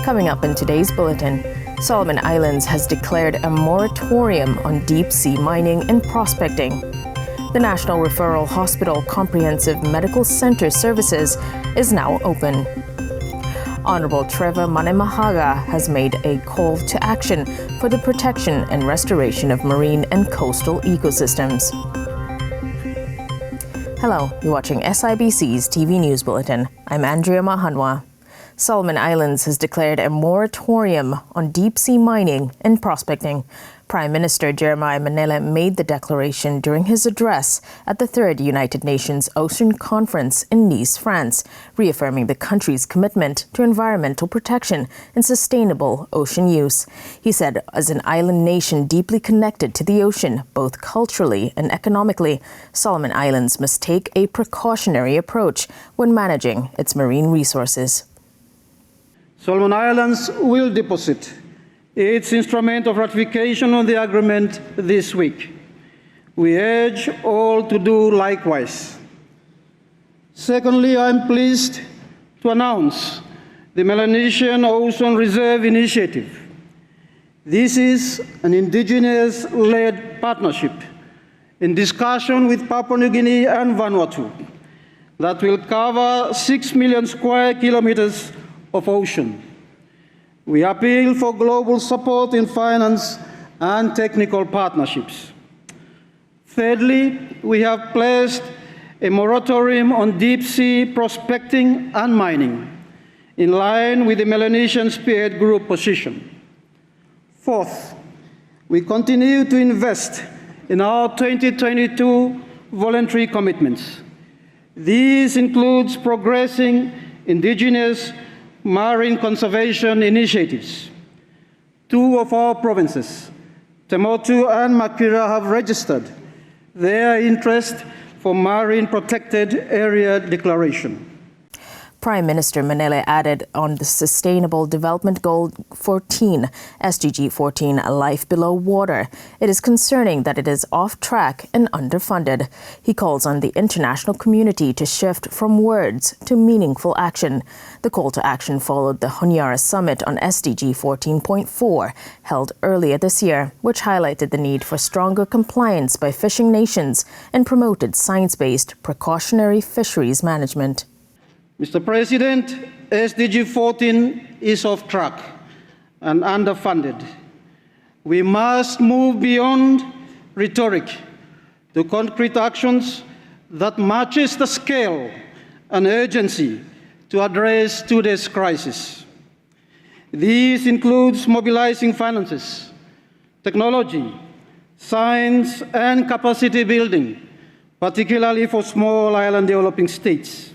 Coming up in today's bulletin, Solomon Islands has declared a moratorium on deep-sea mining and prospecting. The National Referral Hospital Comprehensive Medical Center services is now open. Honorable Trevor Manemahaga has made a call to action for the protection and restoration of marine and coastal ecosystems. Hello, you're watching SIBC's TV News Bulletin. I'm Andrea Mahanwa. Solomon Islands has declared a moratorium on deep-sea mining and prospecting. Prime Minister Jeremiah Manele made the declaration during his address at the 3rd United Nations Ocean Conference in Nice, France, reaffirming the country's commitment to environmental protection and sustainable ocean use. He said, as an island nation deeply connected to the ocean, both culturally and economically, Solomon Islands must take a precautionary approach when managing its marine resources. Solomon Islands will deposit its instrument of ratification on the agreement this week. We urge all to do likewise. Secondly, I'm pleased to announce the Melanesian Ocean Reserve Initiative. This is an indigenous-led partnership in discussion with Papua New Guinea and Vanuatu that will cover 6 million square kilometers of ocean. We appeal for global support in finance and technical partnerships. Thirdly, we have placed a moratorium on deep-sea prospecting and mining, in line with the Melanesian Spearhead Group position. Fourth, we continue to invest in our 2022 voluntary commitments. These includes progressing indigenous marine conservation initiatives. 2 of our provinces, Temotu and Makira, have registered their interest for marine protected area declaration. Prime Minister Manele added on the Sustainable Development Goal 14, SDG 14, Life Below Water. It is concerning that it is off track and underfunded. He calls on the international community to shift from words to meaningful action. The call to action followed the Honiara Summit on SDG 14.4, held earlier this year, which highlighted the need for stronger compliance by fishing nations and promoted science-based precautionary fisheries management. Mr. President, SDG 14 is off track and underfunded. We must move beyond rhetoric to concrete actions that matches the scale and urgency to address today's crisis. This includes mobilizing finances, technology, science, and capacity building, particularly for small island developing states.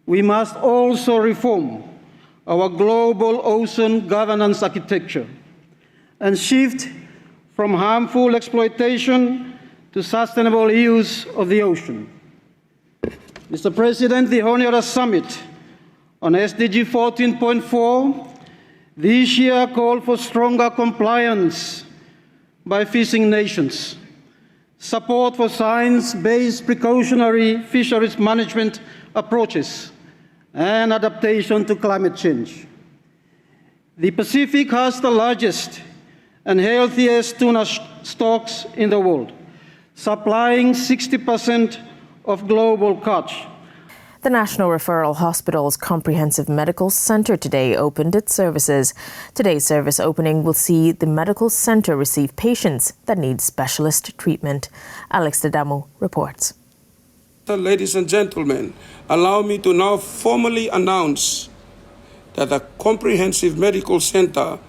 We must also reform our global ocean governance architecture and shift from harmful exploitation to sustainable use of the ocean. Mr. President, the Honiara Summit on SDG 14.4 this year called for stronger compliance by fishing nations, support for science-based precautionary fisheries management approaches, and adaptation to climate change. The Pacific has the largest and healthiest tuna stocks in the world, supplying 60% of global catch. The National Referral Hospital's Comprehensive Medical Center today opened its services. Today's service opening will see the medical center receive patients that need specialist treatment. Alex Dadamu reports. Ladies and gentlemen, allow me to now formally announce that the Comprehensive Medical Center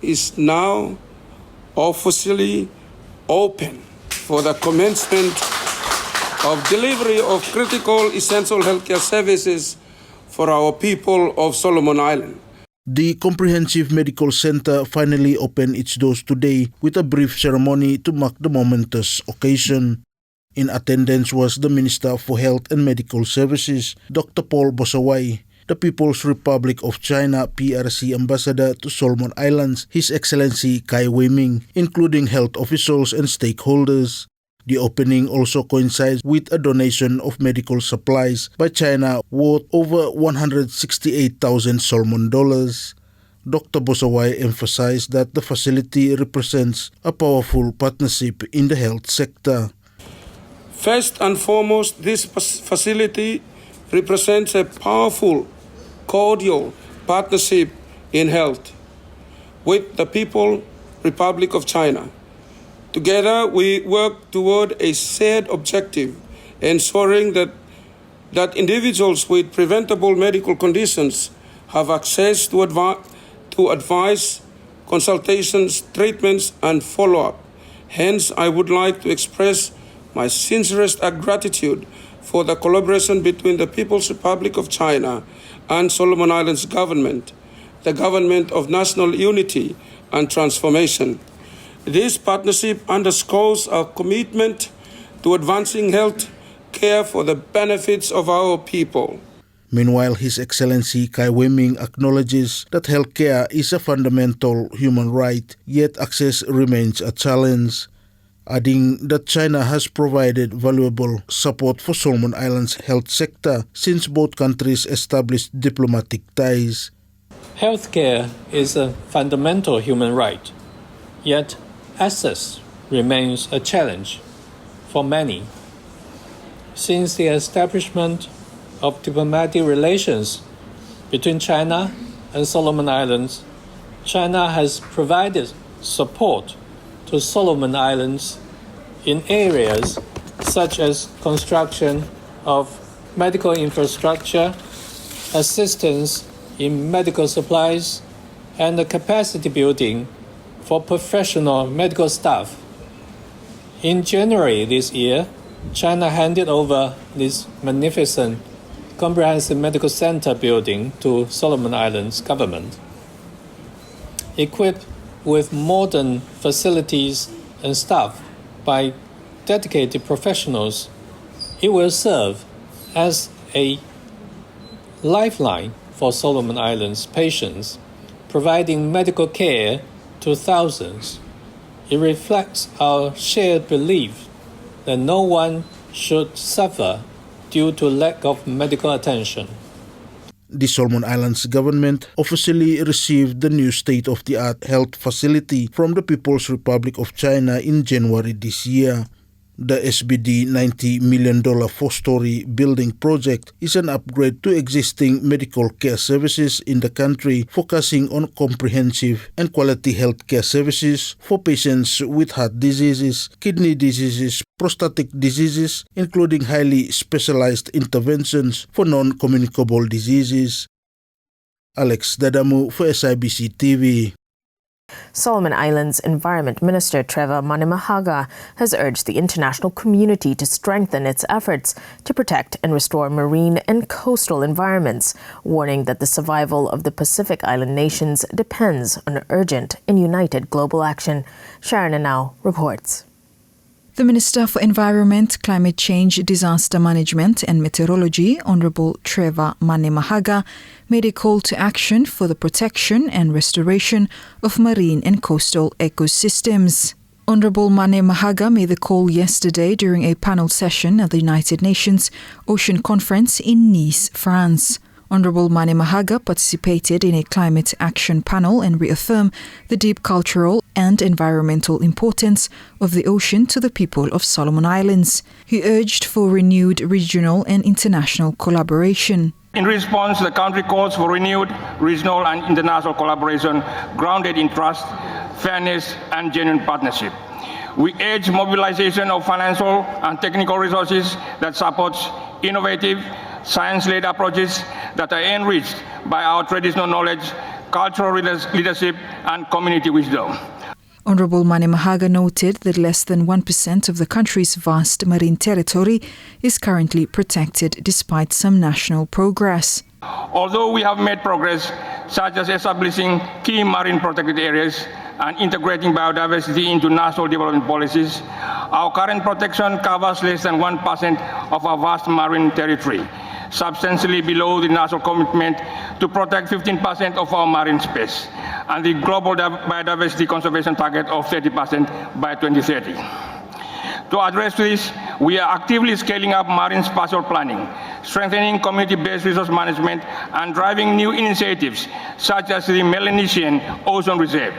is now officially open for the commencement of delivery of critical essential healthcare services for our people of Solomon Island. The Comprehensive Medical Center finally opened its doors today with a brief ceremony to mark the momentous occasion. In attendance was the Minister for Health and Medical Services, Dr. Paul Bosawai, the People's Republic of China PRC Ambassador to Solomon Islands, His Excellency Kai Weiming, including health officials and stakeholders. The opening also coincides with a donation of medical supplies by China worth over 168,000 Solomon dollars. Dr. Bosawai emphasized that the facility represents a powerful partnership in the health sector. First and foremost, this facility represents a powerful, cordial partnership in health with the People's Republic of China. Together, we work toward a shared objective, ensuring that individuals with preventable medical conditions have access to advice, consultations, treatments, and follow-up. Hence, I would like to express my sincerest gratitude for the collaboration between the People's Republic of China and Solomon Islands government, the Government of National Unity and Transformation. This partnership underscores our commitment to advancing health care for the benefits of our people. Meanwhile, His Excellency Kai Weming acknowledges that healthcare is a fundamental human right, yet access remains a challenge, adding that China has provided valuable support for Solomon Islands' health sector since both countries established diplomatic ties. Healthcare is a fundamental human right, yet access remains a challenge for many. Since the establishment of diplomatic relations between China and Solomon Islands, China has provided support to Solomon Islands in areas such as construction of medical infrastructure, assistance in medical supplies, and the capacity building for professional medical staff. In January this year, China handed over this magnificent comprehensive medical center building to Solomon Islands government. Equipped with modern facilities and staff by dedicated professionals, it will serve as a lifeline for Solomon Islands patients, providing medical care to thousands. It reflects our shared belief that no one should suffer due to lack of medical attention. The Solomon Islands government officially received the new state-of-the-art health facility from the People's Republic of China in January this year. The SBD $90 million four-story building project is an upgrade to existing medical care services in the country, focusing on comprehensive and quality healthcare services for patients with heart diseases, kidney diseases, prostatic diseases, including highly specialized interventions for non-communicable diseases. Alex Dadamu for SIBC TV. Solomon Islands Environment Minister Trevor Manemahaga has urged the international community to strengthen its efforts to protect and restore marine and coastal environments, warning that the survival of the Pacific Island nations depends on urgent and united global action. Sharon Anau reports. The Minister for Environment, Climate Change, Disaster Management and Meteorology, Honorable Trevor Manemahaga, made a call to action for the protection and restoration of marine and coastal ecosystems. Honorable Manemahaga made the call yesterday during a panel session at the United Nations Ocean Conference in Nice, France. Honorable Manemahaga participated in a climate action panel and reaffirmed the deep cultural and environmental importance of the ocean to the people of Solomon Islands. He urged for renewed regional and international collaboration. In response, the country calls for renewed regional and international collaboration grounded in trust, fairness, and genuine partnership. We urge mobilization of financial and technical resources that supports innovative, science-led approaches that are enriched by our traditional knowledge, cultural leadership, and community wisdom. Honorable Manemahaga noted that less than 1% of the country's vast marine territory is currently protected despite some national progress. Although we have made progress, such as establishing key marine protected areas and integrating biodiversity into national development policies, our current protection covers less than 1% of our vast marine territory, substantially below the national commitment to protect 15% of our marine space and the global biodiversity conservation target of 30% by 2030. To address this, we are actively scaling up marine spatial planning, strengthening community-based resource management, and driving new initiatives such as the Melanesian Ozone Reserve,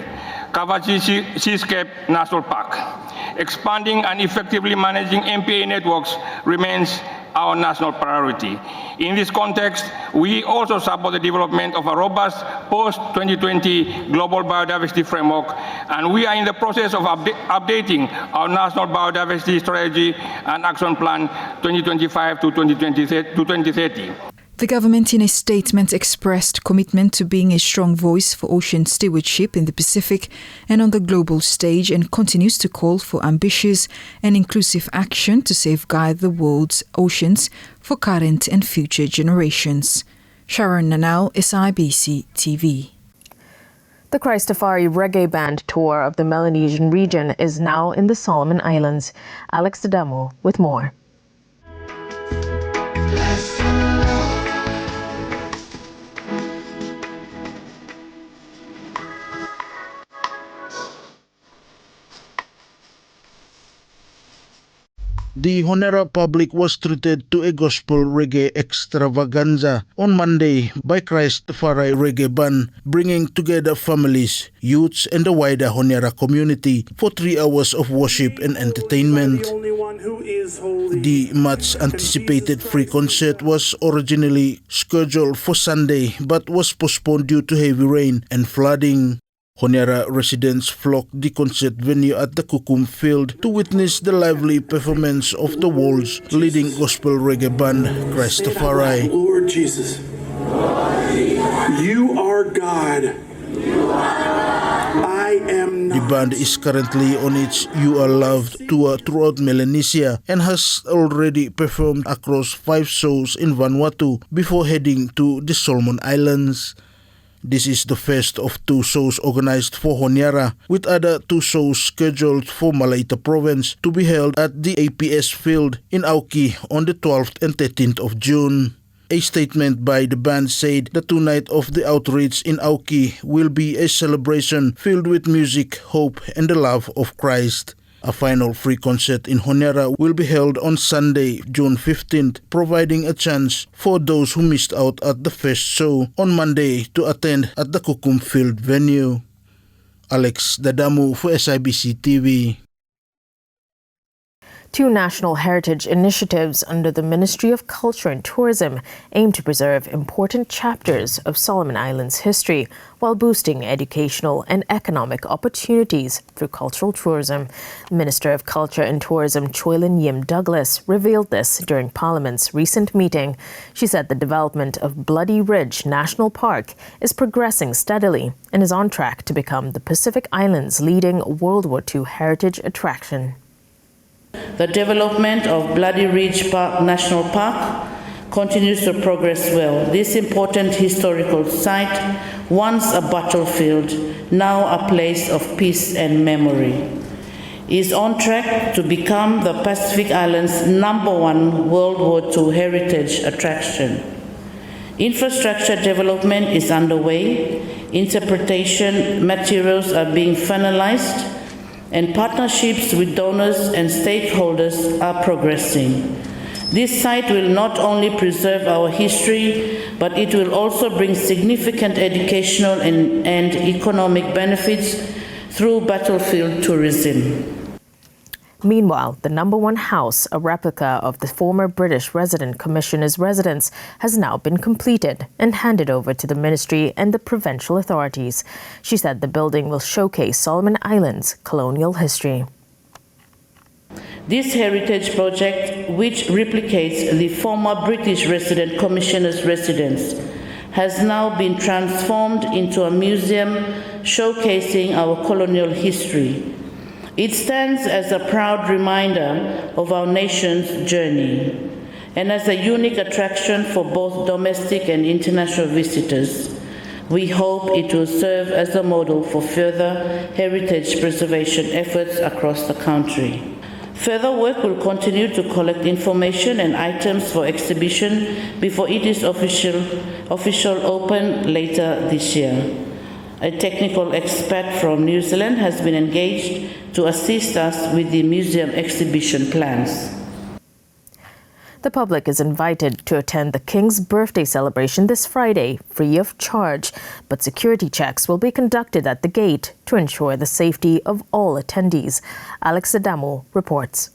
Kavachi Seascape National Park. Expanding and effectively managing MPA networks remains our national priority. In this context, we also support the development of a robust post-2020 global biodiversity framework, and we are in the process of updating our national biodiversity strategy and action plan 2025 to 2030. The government in a statement expressed commitment to being a strong voice for ocean stewardship in the Pacific and on the global stage, and continues to call for ambitious and inclusive action to safeguard the world's oceans for current and future generations. Sharon Nanau, SIBC TV. The Christafari Reggae Band tour of the Melanesian region is now in the Solomon Islands. Alex Dadamu with more. The Honiara public was treated to a gospel reggae extravaganza on Monday by Christafari Reggae Band, bringing together families, youths and the wider Honiara community for 3 hours of worship and entertainment. The much anticipated free concert was originally scheduled for Sunday but was postponed due to heavy rain and flooding. Honiara residents flocked the concert venue at the Kukum Field to witness the lively performance of the world's leading gospel reggae band, Christafari. Lord Jesus, you are God. I am not. The band is currently on its You Are Loved tour throughout Melanesia and has already performed across 5 shows in Vanuatu before heading to the Solomon Islands. This is the first of 2 shows organized for Honiara, with other 2 shows scheduled for Malaita Province to be held at the APS Field in Auki on the 12th and 13th of June. A statement by the band said the 2 nights of the outreach in Auki will be a celebration filled with music, hope and the love of Christ. A final free concert in Honiara will be held on Sunday, June 15th, providing a chance for those who missed out at the first show on Monday to attend at the Kukum Field venue. Alex Dadamu for SIBC TV. 2 national heritage initiatives under the Ministry of Culture and Tourism aim to preserve important chapters of Solomon Islands history while boosting educational and economic opportunities through cultural tourism. Minister of Culture and Tourism Choylin Yim Douglas revealed this during Parliament's recent meeting. She said the development of Bloody Ridge National Park is progressing steadily and is on track to become the Pacific Islands' leading World War II heritage attraction. The development of Bloody Ridge National Park continues to progress well. This important historical site, once a battlefield, now a place of peace and memory, is on track to become the Pacific Islands' #1 World War II heritage attraction. Infrastructure development is underway, interpretation materials are being finalized, and partnerships with donors and stakeholders are progressing. This site will not only preserve our history, but it will also bring significant educational and economic benefits through battlefield tourism. Meanwhile, the #1 house, a replica of the former British Resident Commissioner's residence, has now been completed and handed over to the ministry and the provincial authorities. She said the building will showcase Solomon Islands' colonial history. This heritage project, which replicates the former British Resident Commissioner's residence, has now been transformed into a museum showcasing our colonial history. It stands as a proud reminder of our nation's journey and as a unique attraction for both domestic and international visitors. We hope it will serve as a model for further heritage preservation efforts across the country. Further work will continue to collect information and items for exhibition before it is official open later this year. A technical expert from New Zealand has been engaged to assist us with the museum exhibition plans. The public is invited to attend the King's birthday celebration this Friday, free of charge, but security checks will be conducted at the gate to ensure the safety of all attendees. Alex Adamo reports.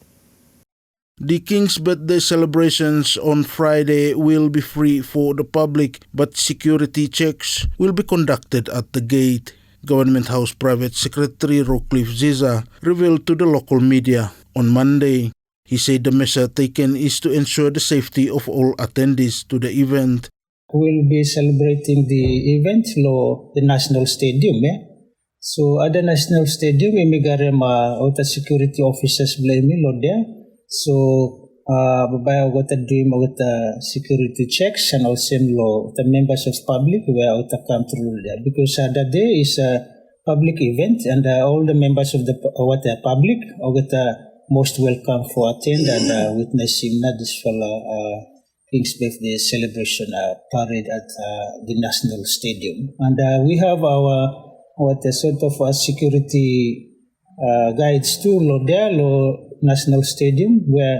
The King's birthday celebrations on Friday will be free for the public, but security checks will be conducted at the gate. Government House Private Secretary Rockcliffe Ziza revealed to the local media on Monday. He said the measure taken is to ensure the safety of all attendees to the event. We'll be celebrating the event lo the National Stadium, So at the National Stadium, imigarema ota security officers blame lo there. So babaya ota dream ota security checks and also lo the members of public where ota come through there because that day is a public event and all the members of the public ota most welcome for attend and witnessing this King's birthday celebration parade at the National Stadium. And we have our sort of security guides too, there, National Stadium, where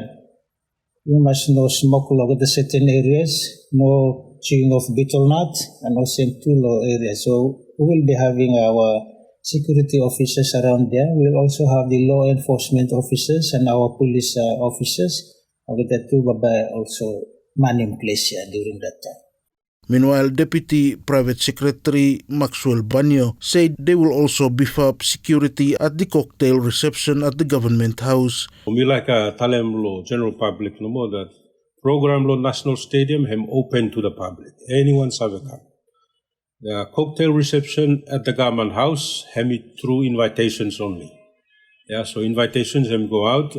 you must no smoke at the certain areas, no chewing of betel nut, and also two areas. So we will be having our security officers around there. We'll also have the law enforcement officers and our police officers. Also man in place here during that time. Meanwhile, Deputy Private Secretary Maxwell Banyo said they will also beef up security at the cocktail reception at the Government House. We like talem lo general public no more that program lo National Stadium hem open to the public. Anyone sabe come. The cocktail reception at the Government House, through invitations only. Yeah, so invitations go out.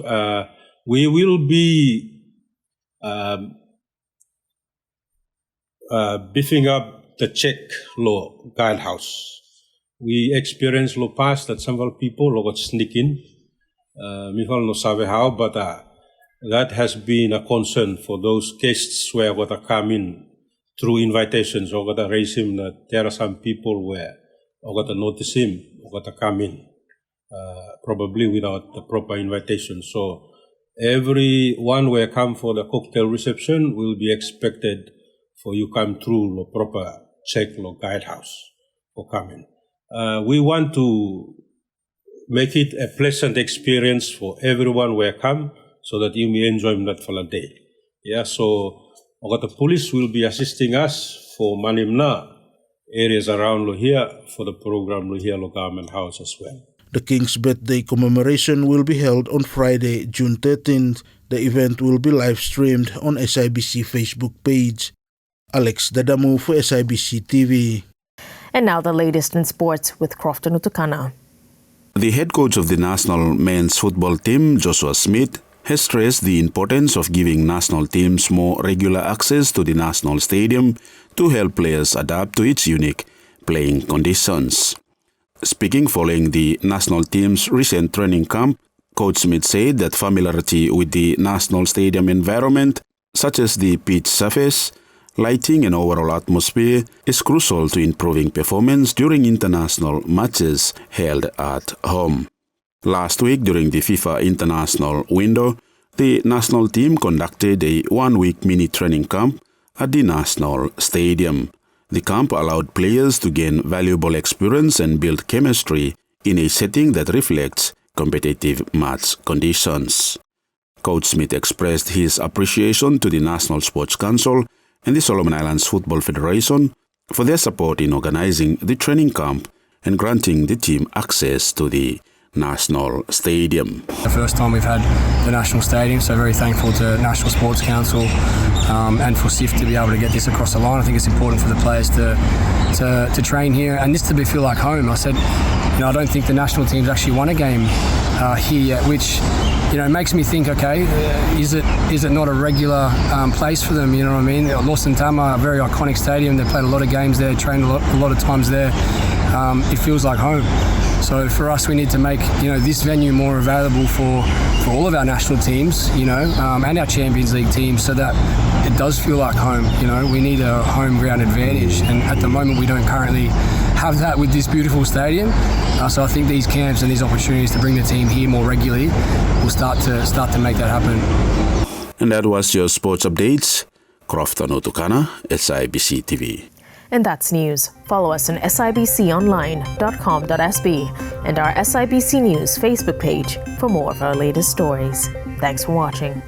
We will be beefing up the check law guidehouse. We experienced law past that some people got sneak in. Mihal no sabe how, but that has been a concern for those guests where got come in through invitations, or got to raise him that there are some people where, or got to notice him, or got to come in, probably without the proper invitation. So everyone where come for the cocktail reception will be expected for you come through the proper check or guidehouse for coming. We want to make it a pleasant experience for everyone where come, so that you may enjoy that for a day. Yeah, so the police will be assisting us for Manimna areas around here for the program here Government House as well. The King's birthday commemoration will be held on Friday, June 13th. The event will be live streamed on SIBC Facebook page. Alex Dadamu for SIBC TV. And now the latest in sports with Crofton Utukana. The head coach of the national men's football team, Joshua Smith, has stressed the importance of giving national teams more regular access to the national stadium to help players adapt to its unique playing conditions. Speaking following the national team's recent training camp, Coach Smith said that familiarity with the national stadium environment, such as the pitch surface, lighting and overall atmosphere, is crucial to improving performance during international matches held at home. Last week, during the FIFA international window, the national team conducted a one-week mini training camp at the national stadium. The camp allowed players to gain valuable experience and build chemistry in a setting that reflects competitive match conditions. Coach Smith expressed his appreciation to the National Sports Council and the Solomon Islands Football Federation for their support in organizing the training camp and granting the team access to the National Stadium. The first time we've had the National Stadium, so very thankful to National Sports Council and for SIF to be able to get this across the line. I think it's important for the players to train here and this to feel like home. I said, I don't think the national team's actually won a game here yet, which makes me think, okay, is it not a regular place for them? You know what I mean? Lawson Tama, a very iconic stadium. They played a lot of games there, trained a lot of times there. it feels like home. So for us, we need to make this venue more available for all of our national teams, and our Champions League teams, so that it does feel like home. We need a home ground advantage, and at the moment we don't currently have that with this beautiful stadium. So I think these camps and these opportunities to bring the team here more regularly will start to make that happen. And that was your sports updates. Crofton Otukana, SIBC TV. And that's news. Follow us on sibconline.com.sb and our SIBC News Facebook page for more of our latest stories. Thanks for watching.